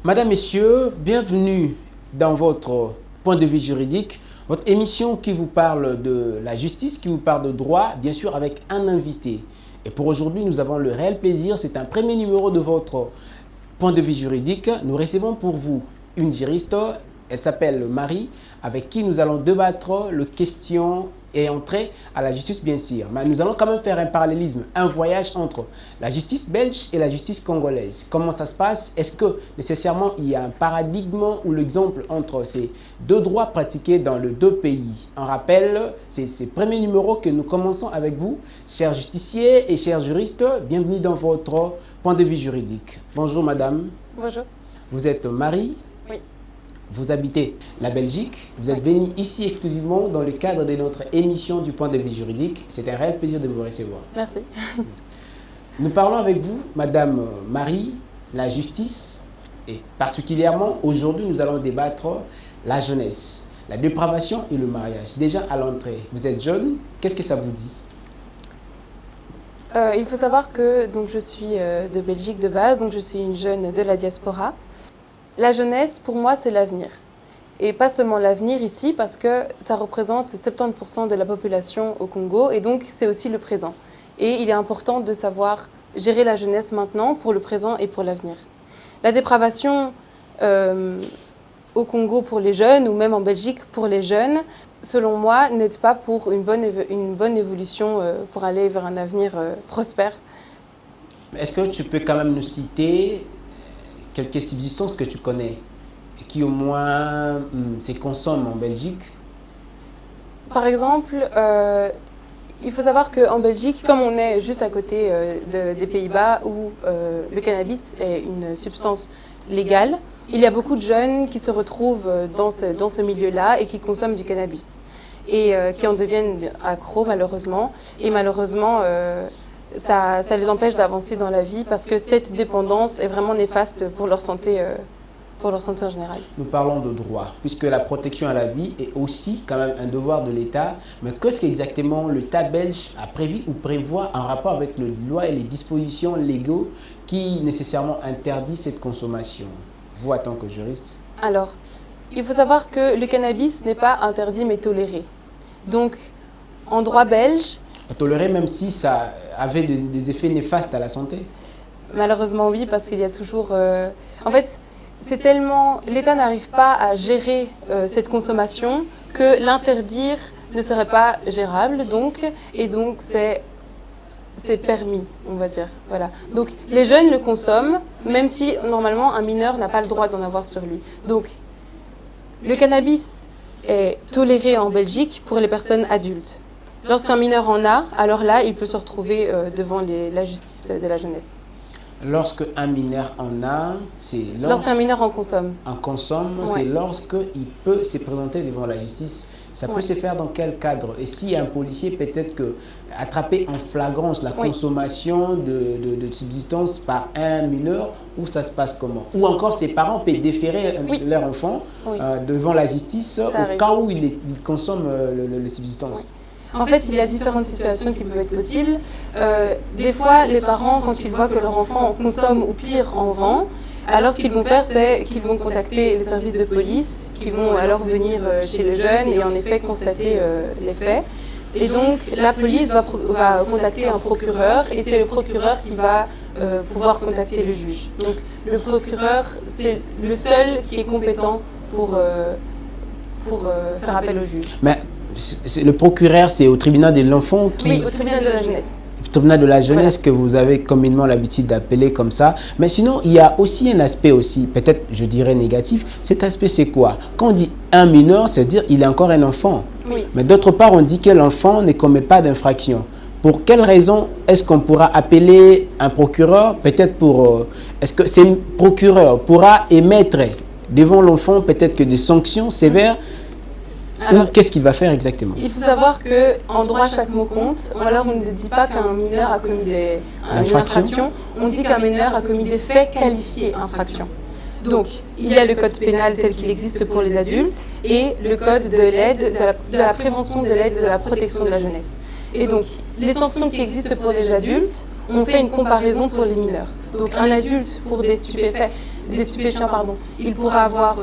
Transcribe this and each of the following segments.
Madame, Messieurs, bienvenue dans votre point de vue juridique, votre émission qui vous parle de la justice, qui vous parle de droit, bien sûr avec un invité. Et pour aujourd'hui, nous avons le réel plaisir, c'est un premier numéro de votre point de vue juridique. Nous recevons pour vous une juriste, elle s'appelle Marie, avec qui nous allons débattre les questions et entrer à la justice bien sûr. Mais nous allons quand même faire un parallélisme, un voyage entre la justice belge et la justice congolaise. Comment ça se passe? Est-ce que nécessairement il y a un paradigme ou l'exemple entre ces deux droits pratiqués dans les deux pays? En rappel, c'est ce premier numéro que nous commençons avec vous, chers justiciers et chers juristes. Bienvenue dans votre point de vue juridique. Bonjour madame. Bonjour. Vous êtes Marie. Oui. Vous habitez la Belgique, vous êtes venu ici exclusivement dans le cadre de notre émission du point de vue juridique. C'est un réel plaisir de vous recevoir. Merci. Nous parlons avec vous, Madame Marie, la justice et particulièrement aujourd'hui nous allons débattre la jeunesse, la dépravation et le mariage. Déjà à l'entrée, vous êtes jeune, qu'est-ce que ça vous dit? Il faut savoir que donc, je suis de Belgique de base, donc je suis une jeune de la diaspora. La jeunesse, pour moi, c'est l'avenir. Et pas seulement l'avenir ici, parce que ça représente 70% de la population au Congo, et donc c'est aussi le présent. Et il est important de savoir gérer la jeunesse maintenant pour le présent et pour l'avenir. La dépravation au Congo pour les jeunes, ou même en Belgique pour les jeunes, selon moi, n'aide pas pour une bonne évolution pour aller vers un avenir prospère. Est-ce que tu peux quand même nous citer quelques subsistances que tu connais et qui au moins se consomment en Belgique? Par exemple, il faut savoir qu'en Belgique, comme on est juste à côté des Pays-Bas où le cannabis est une substance légale, il y a beaucoup de jeunes qui se retrouvent dans ce milieu-là et qui consomment du cannabis et qui en deviennent accros malheureusement. Et malheureusement, ça les empêche d'avancer dans la vie parce que cette dépendance est vraiment néfaste pour leur santé en général. Nous parlons de droit, puisque la protection à la vie est aussi quand même un devoir de l'État. Mais qu'est-ce qu'exactement l'État belge a prévu ou prévoit en rapport avec les lois et les dispositions légaux qui nécessairement interdisent cette consommation? Vous, en tant que juriste? Alors, il faut savoir que le cannabis n'est pas interdit mais toléré. Donc, en droit belge... Toléré même si ça avait des effets néfastes à la santé? Malheureusement oui, parce qu'il y a toujours... En fait, c'est tellement... L'État n'arrive pas à gérer cette consommation que l'interdire ne serait pas gérable. Et donc, c'est permis, on va dire. Voilà. Donc, les jeunes le consomment, même si, normalement, un mineur n'a pas le droit d'en avoir sur lui. Donc, le cannabis est toléré en Belgique pour les personnes adultes. Lorsqu'un mineur en a, alors là, il peut se retrouver devant la justice de la jeunesse. Lorsqu'un mineur en a, c'est lorsqu'un mineur en consomme. En consomme, Ouais. c'est lorsqu'il peut se présenter devant la justice. Ça peut se faire dans quel cadre? Et si un policier peut-être que attraper en flagrance la consommation de substances par un mineur, où ça se passe comment? Ou encore ses parents peuvent déférer leur enfant devant la justice au cas où il consomme le substance. En fait, il y a différentes situations qui peuvent être possibles. Des fois, les parents, quand ils voient que leur enfant consomme ou pire en vend, alors ce qu'ils vont faire, c'est qu'ils vont contacter les services de police, qui vont alors venir chez le jeune et en effet constater les faits. Et donc, la police va contacter un procureur et c'est le procureur qui va pouvoir contacter le juge. Donc, le procureur, c'est le seul qui est compétent pour faire appel au juge. Mais le procureur, c'est au tribunal de l'enfant qui... Oui, au tribunal de la jeunesse. Au tribunal de la jeunesse, voilà, que vous avez communément l'habitude d'appeler comme ça. Mais sinon, il y a aussi un aspect aussi, peut-être je dirais négatif. Cet aspect, c'est quoi? Quand on dit un mineur, c'est-à-dire il est encore un enfant. Oui. Mais d'autre part, on dit que l'enfant ne commet pas d'infraction. Pour quelle raison est-ce qu'on pourra appeler un procureur? Peut-être pour... est-ce que ce procureur pourra émettre devant l'enfant peut-être que des sanctions sévères? Alors, qu'est-ce qu'il va faire exactement? Il faut savoir qu'en droit, chaque mot compte. Alors, on ne dit pas qu'un mineur a commis une infraction, on dit qu'un mineur a commis des faits qualifiés infractions. Donc, il y a le code pénal tel qu'il existe pour les adultes et le code de l'aide, de la prévention de l'aide et de la protection de la jeunesse. Et donc, les sanctions qui existent pour les adultes, on fait une comparaison pour les mineurs. Donc, un adulte pour des stupéfaits des stupéfiants, pardon, il pourra avoir,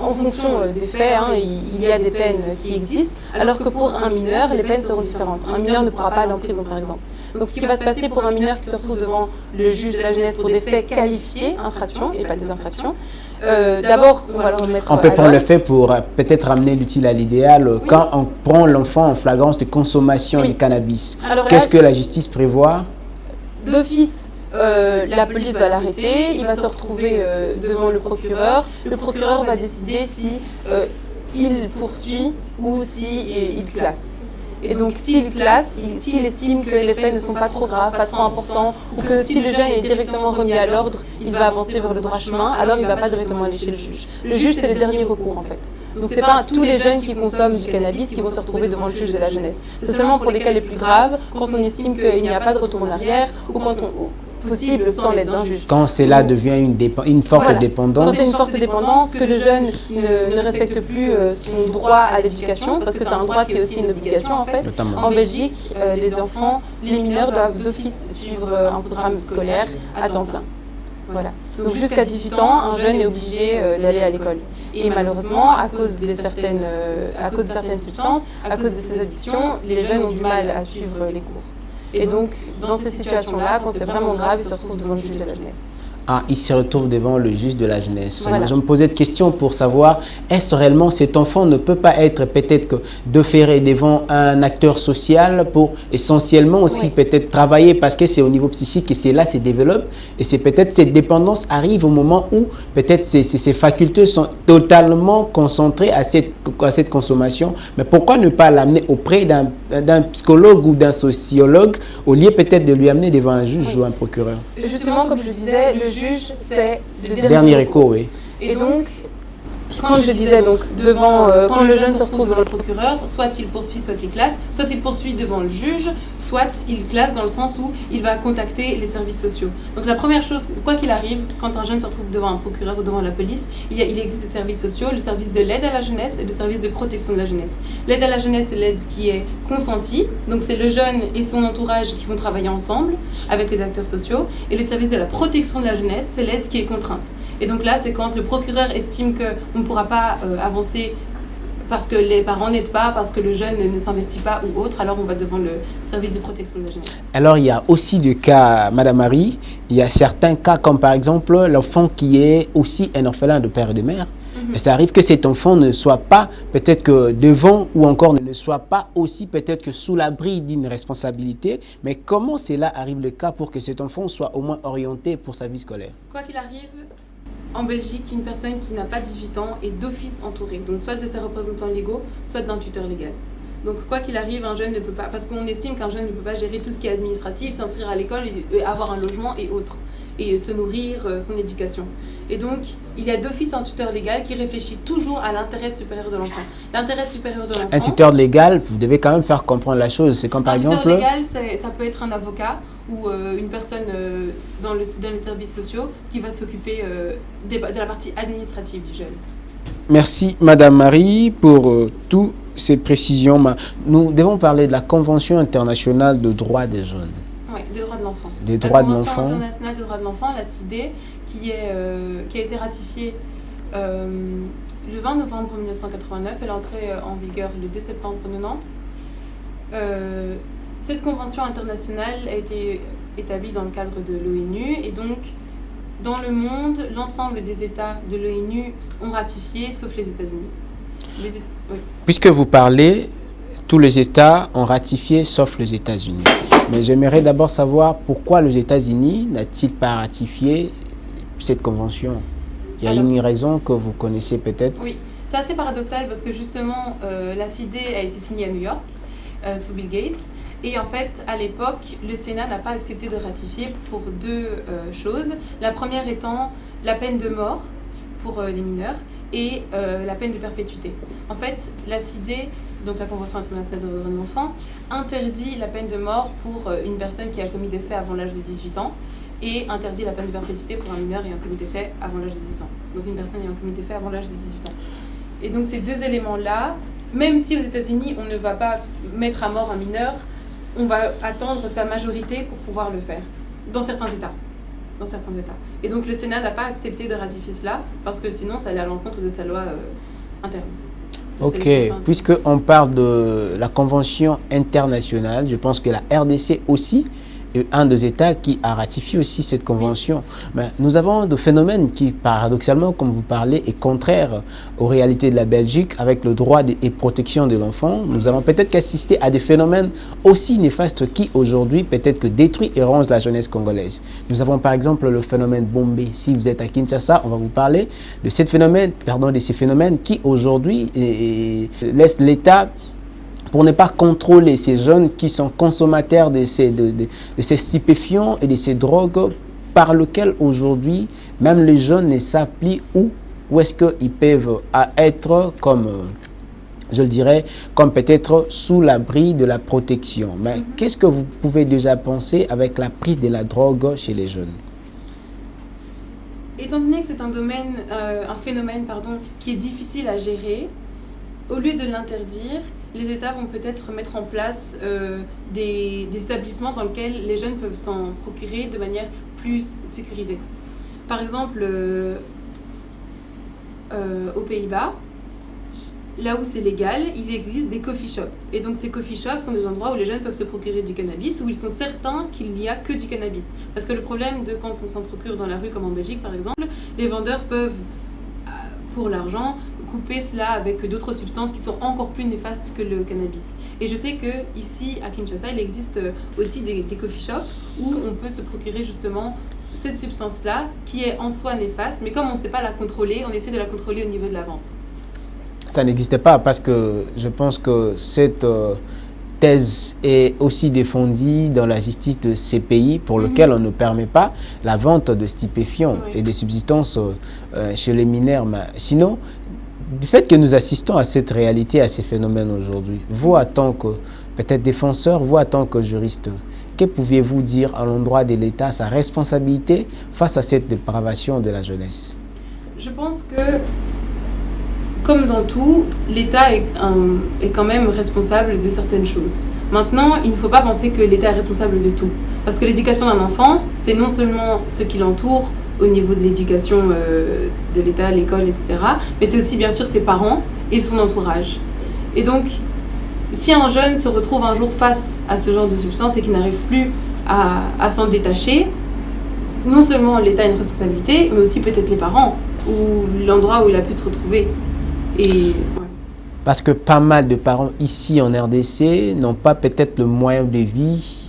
en fonction des faits, il y a des peines qui existent, alors que pour un mineur, les peines seront différentes. Un mineur ne pourra pas aller en prison, par exemple. Donc ce qui va se passer pour un mineur qui se retrouve devant le juge de la jeunesse pour des faits qualifiés, infractions, et pas des infractions, d'abord, on va le remettre. On peut prendre le fait pour peut-être ramener l'utile à l'idéal. Oui. Quand on prend l'enfant en flagrance de consommation du cannabis, qu'est-ce que la justice prévoit? D'office, la police va l'arrêter, il va se retrouver devant le procureur. Le procureur va décider si il poursuit ou si il classe. Et donc, s'il classe, s'il estime que les faits ne sont pas trop graves, pas trop importants, ou que si le jeune est directement remis à l'ordre, il va avancer vers le droit chemin, alors il ne va pas directement aller chez le juge. Le juge, c'est le dernier recours, en fait. Donc, ce n'est pas tous les jeunes qui consomment du cannabis qui vont se retrouver devant le juge de la jeunesse. C'est seulement pour les cas les plus graves, quand on estime qu'il n'y a pas de retour en arrière, ou quand possible sans l'aide d'un juge. Quand cela devient une forte dépendance. Quand c'est une forte dépendance, que le jeune ne respecte plus son droit à l'éducation, parce que c'est un droit qui est aussi une obligation en fait. Notamment. En Belgique, les mineurs doivent d'office suivre un programme scolaire à temps plein. Voilà. Donc jusqu'à 18 ans, un jeune est obligé d'aller à l'école. Et malheureusement, à cause de certaines substances, à cause de ces addictions, les jeunes ont du mal à suivre les cours. Et donc, dans ces situations-là, quand c'est vraiment grave, ils se retrouvent devant le juge de la jeunesse. Ah, il se retrouve devant le juge de la jeunesse. Voilà. Je me posais cette question pour savoir, est-ce réellement cet enfant ne peut pas être peut-être déféré devant un acteur social pour essentiellement aussi peut-être travailler parce que c'est au niveau psychique et c'est là que se développe et c'est peut-être cette dépendance arrive au moment où peut-être ces facultés sont totalement concentrées à cette consommation. Mais pourquoi ne pas l'amener auprès d'un psychologue ou d'un sociologue au lieu peut-être de lui amener devant un juge ou un procureur? Justement, comme je disais, le juge, c'est le dernier recours, oui. Et donc, quand je disais, donc, quand le jeune se retrouve devant le procureur, soit il poursuit, soit il classe, soit il poursuit devant le juge, soit il classe dans le sens où il va contacter les services sociaux. Donc la première chose, quoi qu'il arrive, quand un jeune se retrouve devant un procureur ou devant la police, il existe des services sociaux, le service de l'aide à la jeunesse et le service de protection de la jeunesse. L'aide à la jeunesse, c'est l'aide qui est consentie, donc c'est le jeune et son entourage qui vont travailler ensemble avec les acteurs sociaux, et le service de la protection de la jeunesse, c'est l'aide qui est contrainte. Et donc là, c'est quand le procureur estime qu'on ne pourra pas avancer parce que les parents n'aident pas, parce que le jeune ne s'investit pas ou autre, alors on va devant le service de protection de la jeunesse. Alors il y a aussi des cas, Madame Marie, il y a certains cas comme par exemple l'enfant qui est aussi un orphelin de père et de mère. Et ça arrive que cet enfant ne soit pas peut-être que devant ou encore ne soit pas aussi peut-être que sous l'abri d'une responsabilité. Mais comment cela arrive le cas pour que cet enfant soit au moins orienté pour sa vie scolaire? Quoi qu'il arrive, en Belgique, une personne qui n'a pas 18 ans est d'office entourée, donc soit de ses représentants légaux, soit d'un tuteur légal. Donc quoi qu'il arrive, un jeune ne peut pas, parce qu'on estime qu'un jeune ne peut pas gérer tout ce qui est administratif, s'inscrire à l'école, avoir un logement et autres, et se nourrir, son éducation. Et donc, il y a d'office un tuteur légal qui réfléchit toujours à l'intérêt supérieur de l'enfant. L'intérêt supérieur de l'enfant... Un tuteur légal, vous devez quand même faire comprendre la chose. C'est comme par exemple... Un tuteur légal, ça peut être un avocat ou une personne dans les services sociaux qui va s'occuper de la partie administrative du jeune. Merci Madame Marie pour toutes ces précisions. Nous devons parler de la Convention internationale de droits des jeunes. Oui, des droits de l'enfant. Des droits de l'enfant. La Convention internationale des droits de l'enfant, la CIDE, qui a été ratifiée le 20 novembre 1989. Elle est entrée en vigueur le 2 septembre 1990. Cette convention internationale a été établie dans le cadre de l'ONU et donc dans le monde, l'ensemble des États de l'ONU ont ratifié, sauf les États-Unis. Oui. Puisque vous parlez, tous les États ont ratifié, sauf les États-Unis. Mais j'aimerais d'abord savoir pourquoi les États-Unis n'ont-ils pas ratifié cette convention? Il y a une raison que vous connaissez peut-être? Oui, c'est assez paradoxal parce que justement, la CIDE a été signée à New York, sous Bill Gates. Et en fait, à l'époque, le Sénat n'a pas accepté de ratifier pour deux choses. La première étant la peine de mort pour les mineurs et la peine de perpétuité. En fait, la CIDE, donc la Convention internationale des droits de l'enfant, interdit la peine de mort pour une personne qui a commis des faits avant l'âge de 18 ans et interdit la peine de perpétuité pour un mineur ayant commis des faits avant l'âge de 18 ans. Donc une personne ayant commis des faits avant l'âge de 18 ans. Et donc ces deux éléments-là, même si aux États-Unis, on ne va pas mettre à mort un mineur, on va attendre sa majorité pour pouvoir le faire, dans certains États. dans certains États. Et donc le Sénat n'a pas accepté de ratifier cela parce que sinon ça allait à l'encontre de sa loi interne. Ok, puisqu'on parle de la Convention internationale, je pense que la RDC aussi est un des États qui a ratifié aussi cette convention. Mais nous avons des phénomènes qui, paradoxalement, comme vous parlez, est contraire aux réalités de la Belgique avec le droit et protection de l'enfant. Nous allons peut-être qu'assister à des phénomènes aussi néfastes qui, aujourd'hui, peut-être que détruisent et rongent la jeunesse congolaise. Nous avons par exemple le phénomène Bombé. Si vous êtes à Kinshasa, on va vous parler de ces phénomènes qui, aujourd'hui, laissent l'État pour ne pas contrôler ces jeunes qui sont consommateurs de ces stupéfiants et de ces drogues par lesquelles aujourd'hui, même les jeunes ne savent plus où est-ce qu'ils peuvent être comme, je le dirais, comme peut-être sous l'abri de la protection. Mais qu'est-ce que vous pouvez déjà penser avec la prise de la drogue chez les jeunes? Étant donné que c'est un phénomène qui est difficile à gérer, au lieu de l'interdire, les États vont peut-être mettre en place des établissements dans lesquels les jeunes peuvent s'en procurer de manière plus sécurisée. Par exemple, aux Pays-Bas, là où c'est légal, il existe des coffee shops. Et donc ces coffee shops sont des endroits où les jeunes peuvent se procurer du cannabis, où ils sont certains qu'il n'y a que du cannabis. Parce que le problème de quand on s'en procure dans la rue, comme en Belgique par exemple, les vendeurs peuvent, pour l'argent, couper cela avec d'autres substances qui sont encore plus néfastes que le cannabis. Et je sais qu'ici, à Kinshasa, il existe aussi des coffee shops où on peut se procurer justement cette substance-là, qui est en soi néfaste, mais comme on ne sait pas la contrôler, on essaie de la contrôler au niveau de la vente. Ça n'existait pas parce que je pense que cette thèse est aussi défendue dans la justice de ces pays pour lesquels on ne permet pas la vente de stupéfiants et de substances chez les mineurs. Mais sinon, du fait que nous assistons à cette réalité, à ces phénomènes aujourd'hui, vous, en tant que peut-être défenseur, vous, en tant que juriste, que pouviez-vous dire à l'endroit de l'État, sa responsabilité face à cette dépravation de la jeunesse? Je pense que, comme dans tout, l'État est quand même responsable de certaines choses. Maintenant, il ne faut pas penser que l'État est responsable de tout. Parce que l'éducation d'un enfant, c'est non seulement ce qui l'entoure, au niveau de l'éducation de l'État, l'école, etc. Mais c'est aussi bien sûr ses parents et son entourage. Et donc, si un jeune se retrouve un jour face à ce genre de substance et qu'il n'arrive plus à s'en détacher, non seulement l'État a une responsabilité, mais aussi peut-être les parents ou l'endroit où il a pu se retrouver. Parce que pas mal de parents ici en RDC n'ont pas peut-être le moyen de vie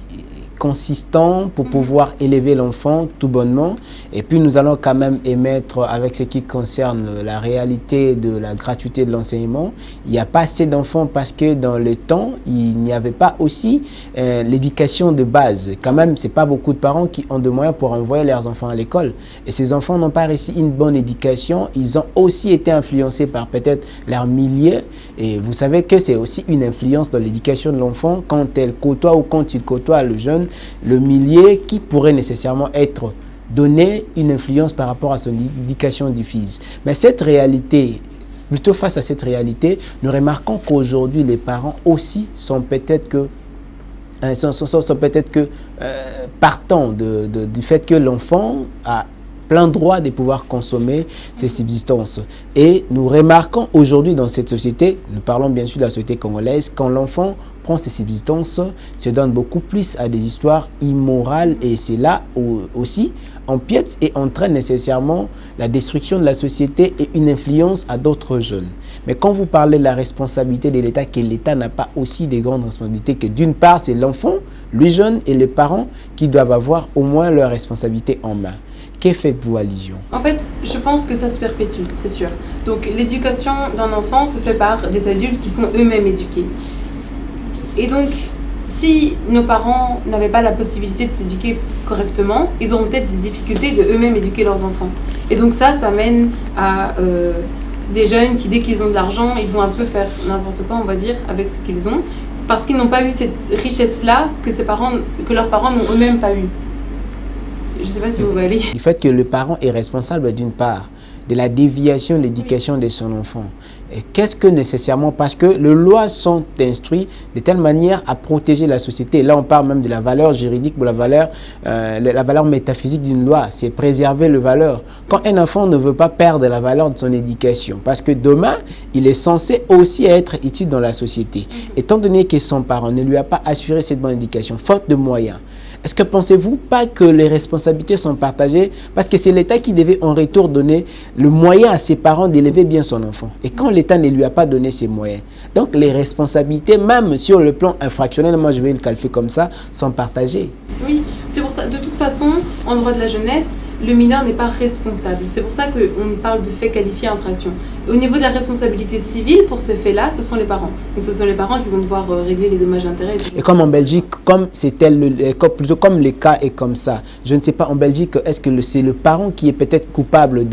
consistant pour pouvoir élever l'enfant tout bonnement. Et puis nous allons quand même émettre avec ce qui concerne la réalité de la gratuité de l'enseignement. Il n'y a pas assez d'enfants parce que dans le temps, il n'y avait pas aussi l'éducation de base. Quand même, ce n'est pas beaucoup de parents qui ont de moyens pour envoyer leurs enfants à l'école. Et ces enfants n'ont pas réussi une bonne éducation. Ils ont aussi été influencés par peut-être leur milieu. Et vous savez que c'est aussi une influence dans l'éducation de l'enfant quand elle côtoie ou quand il côtoie le jeune, le milieu qui pourrait nécessairement être donné une influence par rapport à son éducation du fils. Mais cette réalité, plutôt face à cette réalité, nous remarquons qu'aujourd'hui les parents aussi sont peut-être que partant du fait que l'enfant a plein droit de pouvoir consommer ces substances. Et nous remarquons aujourd'hui dans cette société, nous parlons bien sûr de la société congolaise, quand l'enfant prend ces substances, se donne beaucoup plus à des histoires immorales et c'est là où aussi empiète et entraîne nécessairement la destruction de la société et une influence à d'autres jeunes. Mais quand vous parlez de la responsabilité de l'État, que l'État n'a pas aussi des grandes responsabilités, que d'une part c'est l'enfant, le jeune et les parents qui doivent avoir au moins leur responsabilité en main. Que faites-vous allusion? En fait, je pense que ça se perpétue, c'est sûr. Donc l'éducation d'un enfant se fait par des adultes qui sont eux-mêmes éduqués. Et donc, si nos parents n'avaient pas la possibilité de s'éduquer correctement, ils auront peut-être des difficultés de eux-mêmes éduquer leurs enfants. Et donc ça mène à des jeunes qui, dès qu'ils ont de l'argent, ils vont un peu faire n'importe quoi, on va dire, avec ce qu'ils ont, parce qu'ils n'ont pas eu cette richesse-là que leurs parents n'ont eux-mêmes pas eu. Je ne sais pas si vous voyez. Du fait que le parent est responsable d'une part de la déviation de l'éducation de son enfant. Qu'est-ce que nécessairement, parce que les lois sont instruites de telle manière à protéger la société. Là, on parle même de la valeur juridique ou la valeur métaphysique d'une loi. C'est préserver la valeur. Quand un enfant ne veut pas perdre la valeur de son éducation, parce que demain, il est censé aussi être utile dans la société. Étant donné que son parent ne lui a pas assuré cette bonne éducation, faute de moyens, est-ce que pensez-vous pas que les responsabilités sont partagées? Parce que c'est l'État qui devait en retour donner le moyen à ses parents d'élever bien son enfant. Et quand l'État ne lui a pas donné ces moyens, donc les responsabilités, même sur le plan infractionnel, moi je vais le qualifier comme ça, sont partagées. Oui, c'est pour ça. De toute façon, en droit de la jeunesse, le mineur n'est pas responsable. C'est pour ça qu'on parle de faits qualifiés infraction. Au niveau de la responsabilité civile pour ces faits-là, ce sont les parents. Donc ce sont les parents qui vont devoir régler les dommages et intérêts. Et comme en Belgique, plutôt comme le cas est comme ça, je ne sais pas, en Belgique, est-ce que c'est le parent qui est peut-être coupable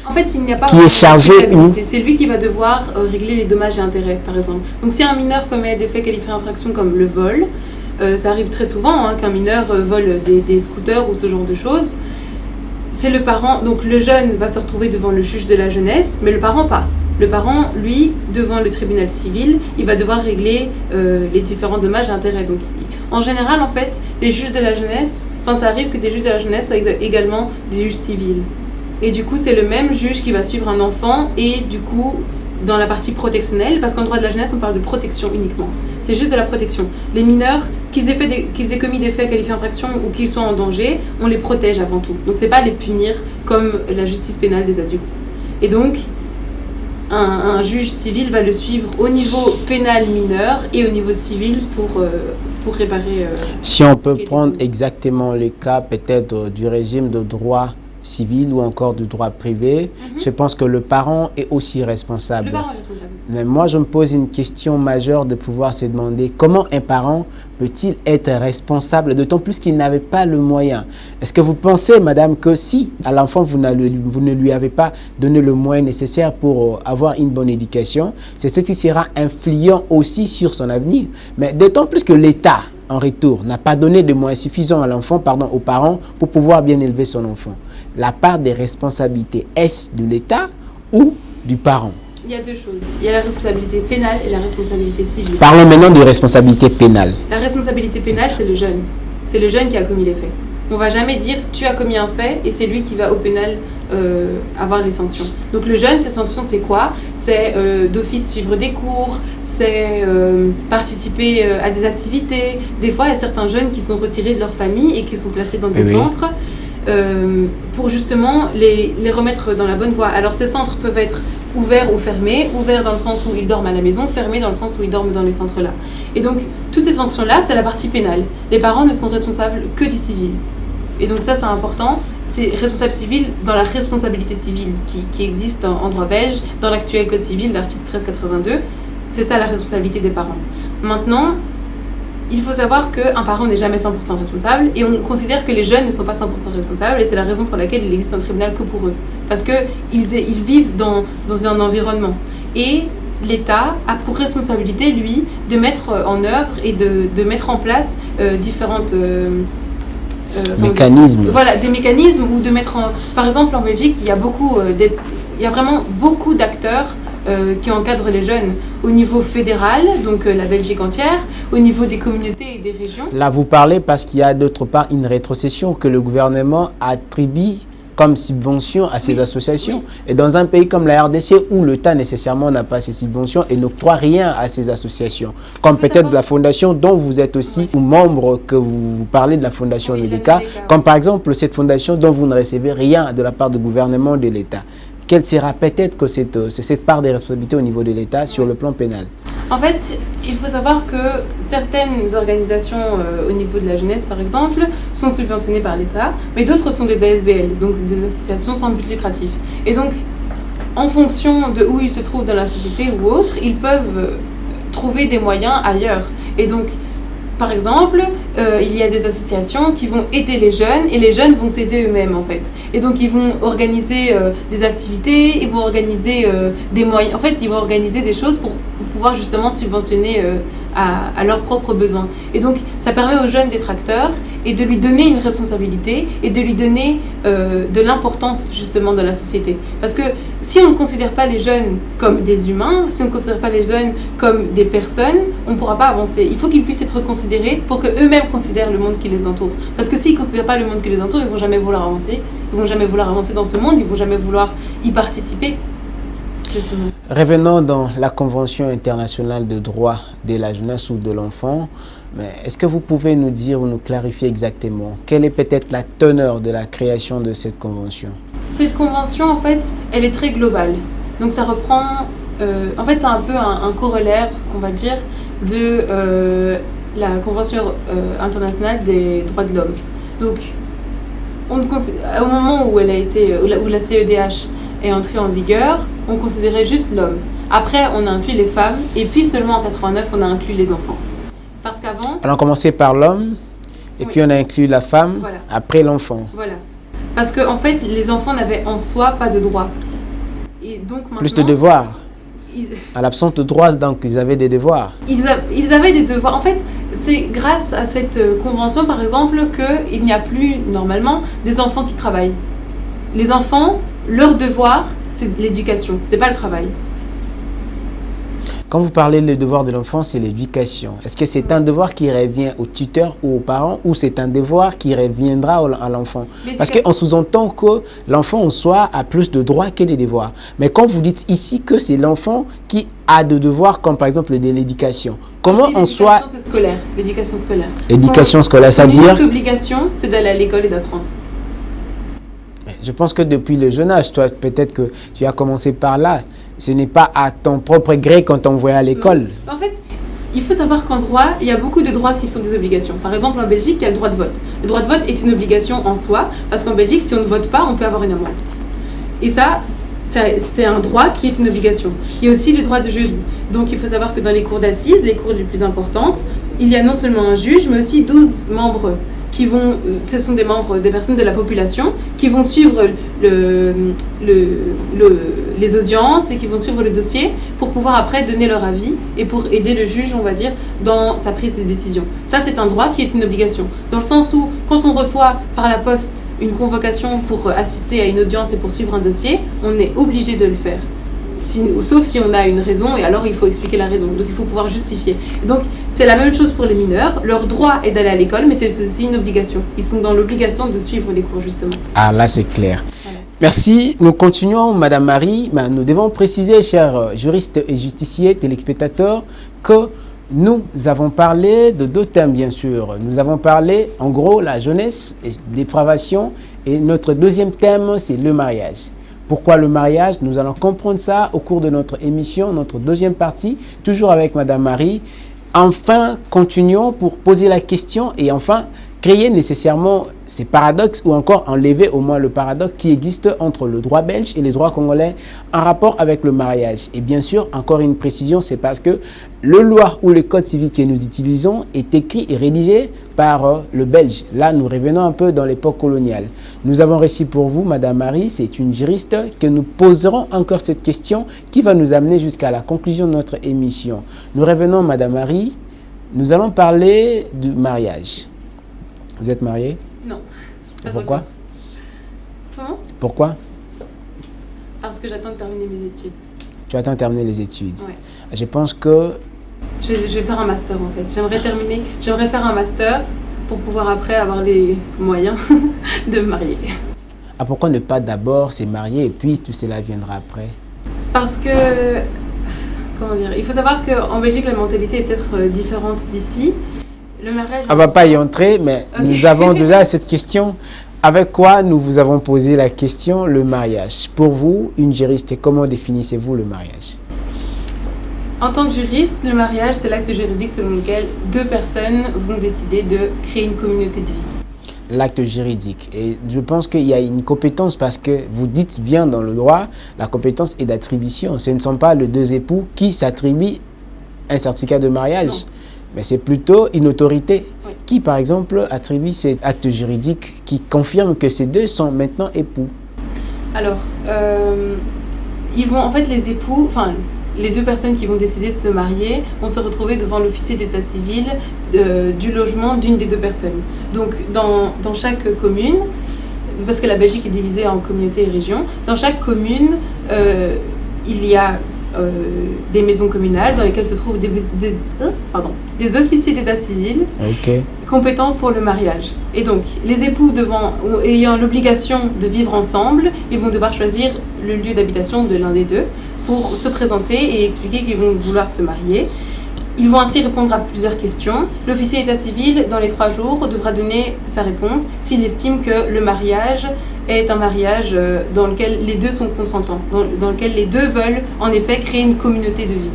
En fait, il n'y a pas qui est chargé ou... C'est lui qui va devoir régler les dommages et intérêts, par exemple. Donc si un mineur commet des faits qualifiés infraction comme le vol, ça arrive très souvent qu'un mineur vole des scooters ou ce genre de choses. C'est le parent, donc le jeune va se retrouver devant le juge de la jeunesse, mais le parent pas. Le parent, lui, devant le tribunal civil, il va devoir régler les différents dommages et intérêts. Donc, en général, en fait, les juges de la jeunesse, ça arrive que des juges de la jeunesse soient également des juges civils. Et du coup, c'est le même juge qui va suivre un enfant et du coup, dans la partie protectionnelle, parce qu'en droit de la jeunesse, on parle de protection uniquement. C'est juste de la protection. Les mineurs, qu'ils aient commis des faits qualifiés d'infraction ou qu'ils soient en danger, on les protège avant tout. Donc c'est pas les punir comme la justice pénale des adultes. Et donc, un juge civil va le suivre au niveau pénal mineur et au niveau civil pour réparer... si on peut prendre exactement les cas peut-être du régime de droit civil ou encore du droit privé, je pense que le parent est aussi responsable. Le parent est responsable. Mais moi, je me pose une question majeure de pouvoir se demander comment un parent peut-il être responsable, d'autant plus qu'il n'avait pas le moyen. Est-ce que vous pensez, madame, que si à l'enfant, vous ne lui avez pas donné le moyen nécessaire pour avoir une bonne éducation, c'est ce qui sera influent aussi sur son avenir? Mais d'autant plus que l'État, en retour, n'a pas donné de moyens suffisants à l'enfant, aux parents, pour pouvoir bien élever son enfant. La part des responsabilités, est-ce de l'État ou du parent? Il y a deux choses. Il y a la responsabilité pénale et la responsabilité civile. Parlons maintenant de responsabilité pénale. La responsabilité pénale, c'est le jeune. C'est le jeune qui a commis les faits. On ne va jamais dire tu as commis un fait et c'est lui qui va au pénal avoir les sanctions. Donc le jeune, ses sanctions, c'est quoi? C'est d'office suivre des cours, c'est participer à des activités. Des fois, il y a certains jeunes qui sont retirés de leur famille et qui sont placés dans des centres pour justement les remettre dans la bonne voie. Alors ces centres peuvent être ouverts ou fermés, ouverts dans le sens où ils dorment à la maison, fermés dans le sens où ils dorment dans les centres-là. Et donc, toutes ces sanctions-là, c'est la partie pénale. Les parents ne sont responsables que du civil. Et donc ça, c'est important. C'est responsable civil dans la responsabilité civile qui existe en droit belge, dans l'actuel code civil, l'article 1382. C'est ça la responsabilité des parents. Maintenant, il faut savoir qu'un parent n'est jamais 100% responsable et on considère que les jeunes ne sont pas 100% responsables et c'est la raison pour laquelle il existe un tribunal que pour eux. Parce qu'ils vivent dans un environnement. Et l'État a pour responsabilité, lui, de mettre en œuvre et de mettre en place différentes... mécanismes. Voilà, des mécanismes ou de mettre en... Par exemple, en Belgique, il y a vraiment beaucoup d'acteurs qui encadrent les jeunes au niveau fédéral, donc la Belgique entière, au niveau des communautés et des régions. Là, vous parlez parce qu'il y a d'autre part une rétrocession que le gouvernement attribue comme subvention à ces associations. Oui. Et dans un pays comme la RDC où l'État nécessairement n'a pas ces subventions et n'octroie rien à ces associations, comme peut-être la fondation dont vous êtes aussi ou membre, que vous parlez de la fondation Medeka, comme par exemple cette fondation dont vous ne recevez rien de la part du gouvernement de l'État. Quelle sera peut-être que cette part des responsabilités au niveau de l'État sur le plan pénal? En fait, il faut savoir que certaines organisations au niveau de la jeunesse, par exemple, sont subventionnées par l'État, mais d'autres sont des ASBL, donc des associations sans but lucratif. Et donc, en fonction de où ils se trouvent dans la société ou autre, ils peuvent trouver des moyens ailleurs. Et donc, par exemple, il y a des associations qui vont aider les jeunes et les jeunes vont s'aider eux-mêmes en fait. Et donc ils vont organiser des activités, ils vont organiser des moyens. En fait, ils vont organiser des choses pour pouvoir justement subventionner à leurs propres besoins. Et donc ça permet aux jeunes d'être acteurs et de lui donner une responsabilité et de lui donner de l'importance justement dans la société. Parce que si on ne considère pas les jeunes comme des humains, si on ne considère pas les jeunes comme des personnes, on ne pourra pas avancer. Il faut qu'ils puissent être considérés pour qu'eux-mêmes considèrent le monde qui les entoure. Parce que s'ils ne considèrent pas le monde qui les entoure, ils ne vont jamais vouloir avancer. Ils ne vont jamais vouloir avancer dans ce monde, ils ne vont jamais vouloir y participer. Justement. Revenons dans la Convention internationale de droits de la jeunesse ou de l'enfant. Mais est-ce que vous pouvez nous dire ou nous clarifier exactement quelle est peut-être la teneur de la création de cette convention? Cette convention, en fait, elle est très globale. Donc ça reprend... en fait, c'est un peu un corollaire, on va dire, de la Convention internationale des droits de l'homme. Donc, au moment où elle a été, où la CEDH est entrée en vigueur, on considérait juste l'homme. Après, on a inclus les femmes, et puis seulement en 89, on a inclus les enfants. Parce qu'avant... On a commencé par l'homme, et puis on a inclus la femme, voilà. Après l'enfant. Voilà. Parce qu'en fait, les enfants n'avaient en soi pas de droits. Et donc maintenant, plus de devoirs. À l'absence de droits, donc ils avaient des devoirs. Ils avaient des devoirs. En fait, c'est grâce à cette convention, par exemple, qu'il n'y a plus, normalement, des enfants qui travaillent. Les enfants, leur devoir, c'est l'éducation, c'est pas le travail. Quand vous parlez des devoirs de l'enfant, c'est l'éducation. Est-ce que c'est un devoir qui revient au tuteur ou aux parents ou c'est un devoir qui reviendra à l'enfant? Parce qu'on sous-entend que l'enfant en soi a plus de droits que des devoirs. Mais quand vous dites ici que c'est l'enfant qui a des devoirs, comme par exemple de l'éducation, comment en soi... L'éducation, c'est scolaire. L'éducation scolaire. L'éducation scolaire, c'est-à-dire... L'unique obligation, c'est d'aller à l'école et d'apprendre. Je pense que depuis le jeune âge, toi, peut-être que tu as commencé par là. Ce n'est pas à ton propre gré qu'on t'envoie à l'école. En fait, il faut savoir qu'en droit, il y a beaucoup de droits qui sont des obligations. Par exemple, en Belgique, il y a le droit de vote. Le droit de vote est une obligation en soi, parce qu'en Belgique, si on ne vote pas, on peut avoir une amende. Et ça, c'est un droit qui est une obligation. Il y a aussi le droit de jury. Donc, il faut savoir que dans les cours d'assises, les cours les plus importantes, il y a non seulement un juge, mais aussi 12 membres qui vont, ce sont des membres, des personnes de la population qui vont suivre les audiences et qui vont suivre le dossier pour pouvoir après donner leur avis et pour aider le juge, on va dire, dans sa prise de décision. Ça, c'est un droit qui est une obligation. Dans le sens où, quand on reçoit par la poste une convocation pour assister à une audience et pour suivre un dossier, on est obligé de le faire. Sauf si on a une raison, et alors il faut expliquer la raison. Donc il faut pouvoir justifier. Donc c'est la même chose pour les mineurs. Leur droit est d'aller à l'école, mais c'est aussi une obligation. Ils sont dans l'obligation de suivre les cours, justement. Ah là, c'est clair. Voilà. Merci. Nous continuons, Madame Marie. Nous devons préciser, chers juristes et justiciers, téléspectateurs, que nous avons parlé de deux thèmes, bien sûr. Nous avons parlé, en gros, la jeunesse et dépravation. Et notre deuxième thème, c'est le mariage. Pourquoi le mariage? Nous allons comprendre ça au cours de notre émission, notre deuxième partie, toujours avec Madame Marie. Enfin, continuons pour poser la question et enfin créer nécessairement ces paradoxes ou encore enlever au moins le paradoxe qui existe entre le droit belge et les droits congolais en rapport avec le mariage. Et bien sûr, encore une précision, c'est parce que le loi ou le code civil que nous utilisons est écrit et rédigé par le belge. Là, nous revenons un peu dans l'époque coloniale. Nous avons réussi pour vous, Madame Marie, c'est une juriste que nous poserons encore cette question qui va nous amener jusqu'à la conclusion de notre émission. Nous revenons, Madame Marie, nous allons parler du mariage. Vous êtes mariée? Non. Pourquoi? Comment? Pourquoi? Parce que j'attends de terminer mes études. Tu attends de terminer les études? Ouais. Je pense que... Je vais faire un master en fait. J'aimerais faire un master pour pouvoir après avoir les moyens de me marier. Ah, pourquoi ne pas d'abord se marier et puis tout cela viendra après? Parce que... Comment dire? Il faut savoir qu'en Belgique, la mentalité est peut-être différente d'ici. Le mariage... On ne va pas y entrer, mais okay. Nous avons déjà cette question. Avec quoi nous vous avons posé la question, le mariage? Pour vous, une juriste, comment définissez-vous le mariage? En tant que juriste, le mariage, c'est l'acte juridique selon lequel deux personnes vont décider de créer une communauté de vie. L'acte juridique. Et je pense qu'il y a une compétence parce que vous dites bien dans le droit, la compétence est d'attribution. Ce ne sont pas les deux époux qui s'attribuent un certificat de mariage. Non. mais c'est plutôt une autorité Oui. qui, par exemple, attribue cet acte juridique qui confirme que ces deux sont maintenant époux. Alors, ils vont, en fait, les époux, enfin, les deux personnes qui vont décider de se marier vont se retrouver devant l'officier d'état civil du logement d'une des deux personnes. Donc, dans chaque commune, parce que la Belgique est divisée en communautés et régions, dans chaque commune, il y a des maisons communales dans lesquelles se trouvent des officiers d'état civil compétents pour le mariage. Et donc, les époux ayant l'obligation de vivre ensemble, ils vont devoir choisir le lieu d'habitation de l'un des deux pour se présenter et expliquer qu'ils vont vouloir se marier. Ils vont ainsi répondre à plusieurs questions. L'officier d'état civil, dans les 3 jours, devra donner sa réponse s'il estime que le mariage est un mariage dans lequel les deux sont consentants, dans lequel les deux veulent en effet créer une communauté de vie.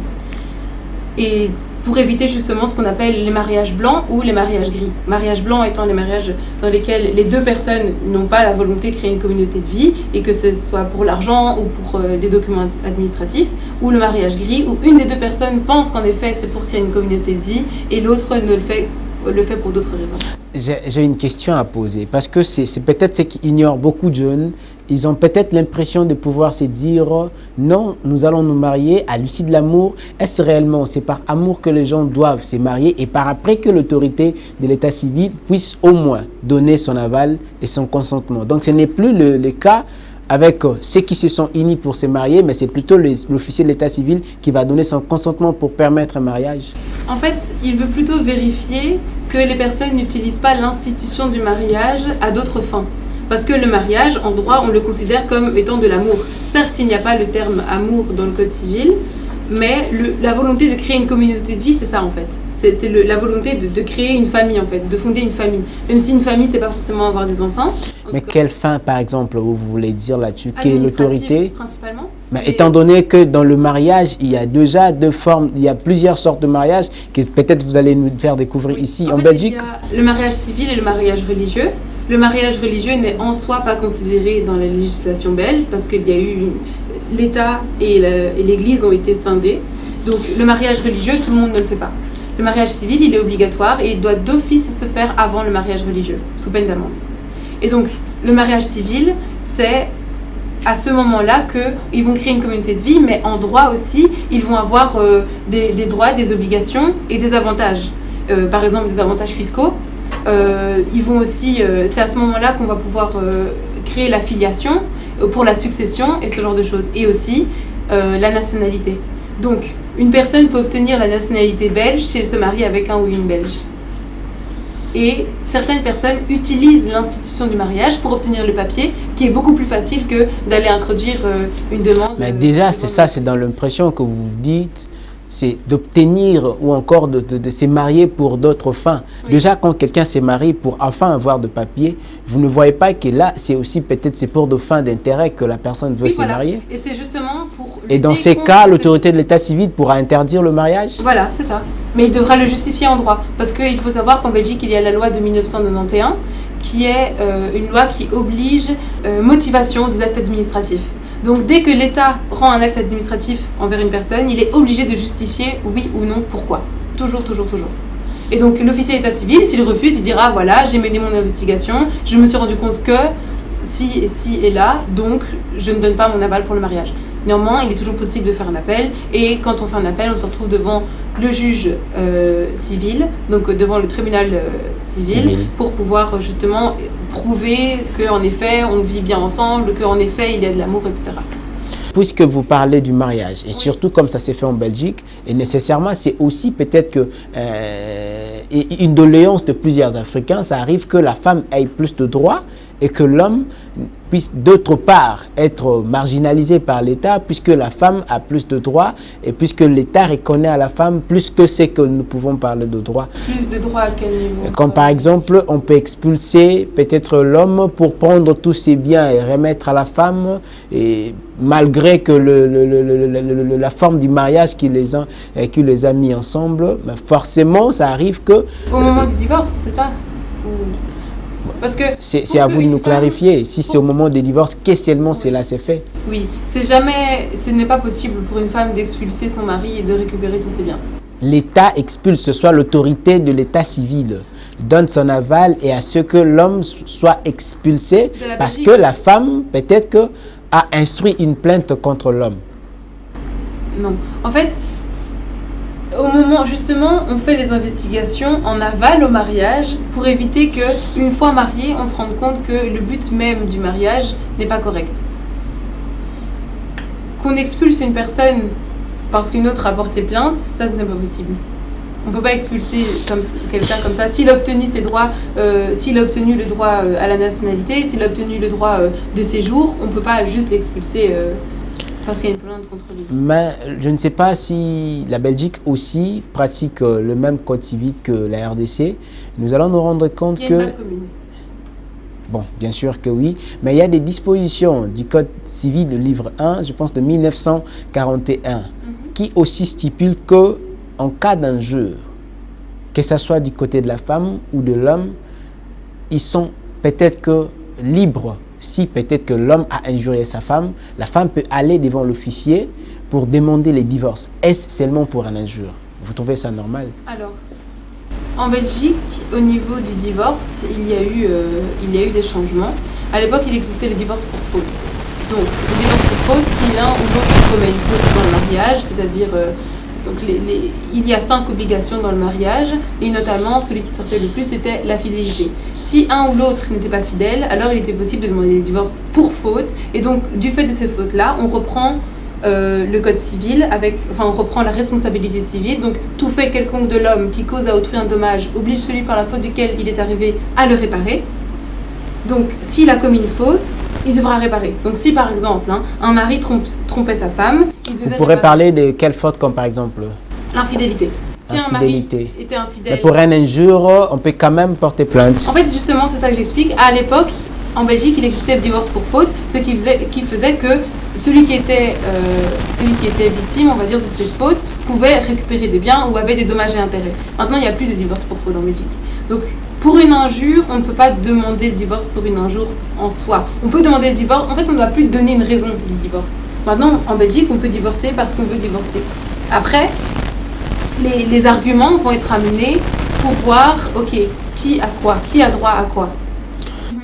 Et pour éviter justement ce qu'on appelle les mariages blancs ou les mariages gris. Mariage blanc étant les mariages dans lesquels les deux personnes n'ont pas la volonté de créer une communauté de vie et que ce soit pour l'argent ou pour des documents administratifs, ou le mariage gris où une des deux personnes pense qu'en effet c'est pour créer une communauté de vie et l'autre le fait pour d'autres raisons. J'ai une question à poser parce que c'est peut-être ce qu'ignorent beaucoup de jeunes. Ils ont peut-être l'impression de pouvoir se dire non, nous allons nous marier à l'issue de l'amour. Est-ce réellement, c'est par amour que les gens doivent se marier et par après que l'autorité de l'état civil puisse au moins donner son aval et son consentement. Donc ce n'est plus le cas avec ceux qui se sont unis pour se marier, mais c'est plutôt l'officier de l'état civil qui va donner son consentement pour permettre un mariage. En fait, il veut plutôt vérifier que les personnes n'utilisent pas l'institution du mariage à d'autres fins. Parce que le mariage, en droit, on le considère comme étant de l'amour. Certes, il n'y a pas le terme amour dans le code civil, mais la volonté de créer une communauté de vie, c'est ça en fait. C'est la volonté de créer une famille en fait, de fonder une famille. Même si une famille, c'est pas forcément avoir des enfants. Mais quelle fin, par exemple, vous voulez dire là-dessus? Quelle est l'autorité? Principalement. Mais étant donné que dans le mariage, il y a déjà 2 formes, il y a plusieurs sortes de mariages que peut-être vous allez nous faire découvrir ici en Belgique. Il y a le mariage civil et le mariage religieux. Le mariage religieux n'est en soi pas considéré dans la législation belge parce qu'il y a eu l'État et l'Église ont été scindés. Donc le mariage religieux, tout le monde ne le fait pas. Le mariage civil, il est obligatoire et il doit d'office se faire avant le mariage religieux, sous peine d'amende. Et donc le mariage civil, c'est à ce moment-là qu'ils vont créer une communauté de vie, mais en droit aussi, ils vont avoir des droits, des obligations et des avantages. Par exemple, des avantages fiscaux. Ils vont aussi, c'est à ce moment-là qu'on va pouvoir créer la filiation pour la succession et ce genre de choses. Et aussi la nationalité. Donc, une personne peut obtenir la nationalité belge si elle se marie avec un ou une belge. Et certaines personnes utilisent l'institution du mariage pour obtenir le papier, qui est beaucoup plus facile que d'aller introduire une demande. Mais déjà, c'est ça, c'est dans l'impression que vous dites, c'est d'obtenir ou encore de se marier pour d'autres fins. Oui. Déjà, quand quelqu'un s'est marié pour enfin avoir de papier, vous ne voyez pas que là, c'est aussi peut-être c'est pour de fins d'intérêt que la personne veut se marier. Et c'est justement pour... Et dans ces cas, l'autorité de l'état civil pourra interdire le mariage? Voilà, c'est ça. Mais il devra le justifier en droit. Parce qu'il faut savoir qu'en Belgique, il y a la loi de 1991 qui est une loi qui oblige motivation des actes administratifs. Donc, dès que l'État rend un acte administratif envers une personne, il est obligé de justifier oui ou non pourquoi. Toujours, toujours, toujours. Et donc, l'officier d'état civil, s'il refuse, il dira voilà, j'ai mené mon investigation, je me suis rendu compte que si et là, donc je ne donne pas mon aval pour le mariage. Néanmoins, il est toujours possible de faire un appel. Et quand on fait un appel, on se retrouve devant le juge civil, donc devant le tribunal civil, pour pouvoir justement prouver qu'en effet, on vit bien ensemble, qu'en effet, il y a de l'amour, etc. Puisque vous parlez du mariage, et surtout comme ça s'est fait en Belgique, et nécessairement, c'est aussi peut-être que une doléance de plusieurs Africains, ça arrive que la femme ait plus de droits et que l'homme puisse d'autre part être marginalisé par l'État puisque la femme a plus de droits et puisque l'État reconnaît à la femme plus que ce que nous pouvons parler de droits. Plus de droits à quel niveau? Comme par exemple, on peut expulser peut-être l'homme pour prendre tous ses biens et remettre à la femme, et malgré que la forme du mariage qui les a mis ensemble, mais forcément ça arrive que... Au moment du divorce, c'est ça? Parce que c'est à vous de nous clarifier. Si c'est au moment du divorce, que seulement cela s'est fait? Oui, ce n'est pas possible pour une femme d'expulser son mari et de récupérer tous ses biens. l'État expulse, soit l'autorité de l'État civil donne son aval et à ce que l'homme soit expulsé parce que la femme, peut-être que, a instruit une plainte contre l'homme. Non. En fait, au moment, justement, on fait les investigations en aval au mariage pour éviter qu'une fois marié, on se rende compte que le but même du mariage n'est pas correct. Qu'on expulse une personne parce qu'une autre a porté plainte, ça ce n'est pas possible. On ne peut pas expulser quelqu'un comme ça. S'il a obtenu ses droits, s'il a obtenu le droit à la nationalité, s'il a obtenu le droit de séjour, on ne peut pas juste l'expulser parce qu'il y a une plainte contre lui. Mais je ne sais pas si la Belgique aussi pratique le même code civil que la RDC. Nous allons nous rendre compte Il y a que... une base commune. Bon, bien sûr que oui, mais il y a des dispositions du Code civil de livre 1, je pense de 1941, qui aussi stipulent que en cas d'injure, que ce soit du côté de la femme ou de l'homme, ils sont peut-être que libres. Si peut-être que l'homme a injurié sa femme, la femme peut aller devant l'officier pour demander les divorces. Est-ce seulement pour un injure? Vous trouvez ça normal? Alors, en Belgique, au niveau du divorce, il y a eu des changements. À l'époque, il existait le divorce pour faute. Donc, le divorce pour faute, si l'un ou l'autre commet une faute dans le mariage, c'est-à-dire, il y a 5 obligations dans le mariage, et notamment, celui qui sortait le plus, c'était la fidélité. Si un ou l'autre n'était pas fidèle, alors il était possible de demander le divorce pour faute, et donc, du fait de ces fautes-là, on reprend le code civil, on reprend la responsabilité civile, donc tout fait quelconque de l'homme qui cause à autrui un dommage oblige celui par la faute duquel il est arrivé à le réparer. Donc s'il a commis une faute, il devra réparer. Donc si par exemple un mari trompait sa femme, il devait Vous pourrez parler de quelle faute comme par exemple? L'infidélité. Si un mari était infidèle... Mais pour un injure, on peut quand même porter plainte. En fait justement c'est ça que j'explique. À l'époque, en Belgique, il existait le divorce pour faute, ce qui faisait que celui qui était victime, on va dire, de cette faute, pouvait récupérer des biens ou avait des dommages et intérêts. Maintenant, il n'y a plus de divorce pour faute en Belgique. Donc, pour une injure, on ne peut pas demander le divorce pour une injure en soi. On peut demander le divorce, en fait, on ne doit plus donner une raison du divorce. Maintenant, en Belgique, on peut divorcer parce qu'on veut divorcer. Après, les arguments vont être amenés pour voir, ok, qui a quoi, qui a droit à quoi.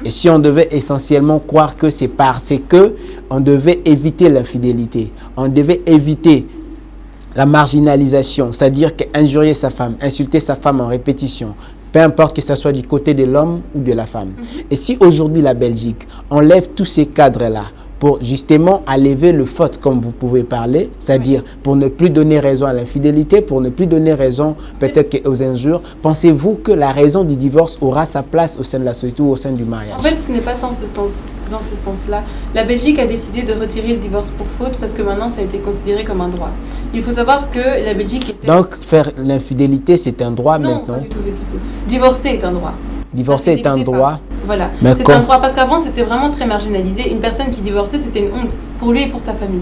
Et si on devait essentiellement croire que c'est parce que on devait éviter l'infidélité, on devait éviter la marginalisation, c'est-à-dire qu'injurier sa femme, insulter sa femme en répétition, peu importe que ce soit du côté de l'homme ou de la femme. Et si aujourd'hui la Belgique enlève tous ces cadres-là pour justement enlever le faute, comme vous pouvez parler, c'est-à-dire pour ne plus donner raison à l'infidélité, pour ne plus donner raison peut-être aux injures, pensez-vous que la raison du divorce aura sa place au sein de la société ou au sein du mariage? En fait, ce n'est pas tant dans ce sens-là. La Belgique a décidé de retirer le divorce pour faute parce que maintenant, ça a été considéré comme un droit. Il faut savoir que la Belgique était... Donc, faire l'infidélité, c'est un droit maintenant? Non, pas du tout. Divorcer est un droit. Divorcer est un droit? Pas. Voilà, c'est un droit parce qu'avant, c'était vraiment très marginalisé. Une personne qui divorçait, c'était une honte pour lui et pour sa famille.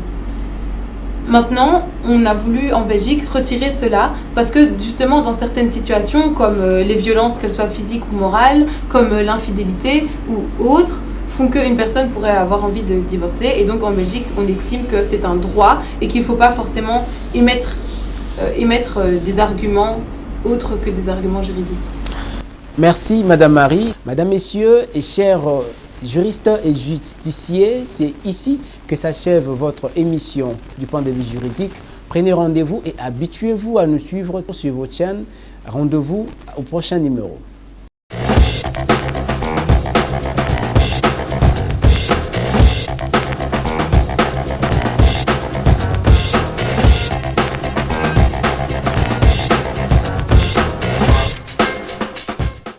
Maintenant, on a voulu en Belgique retirer cela parce que justement dans certaines situations comme les violences, qu'elles soient physiques ou morales, comme l'infidélité ou autres, font qu'une personne pourrait avoir envie de divorcer. Et donc en Belgique, on estime que c'est un droit et qu'il ne faut pas forcément émettre des arguments autres que des arguments juridiques. Merci Madame Marie. Madame, Messieurs et chers juristes et justiciers, c'est ici que s'achève votre émission du point de vue juridique. Prenez rendez-vous et habituez-vous à nous suivre sur votre chaîne. Rendez-vous au prochain numéro.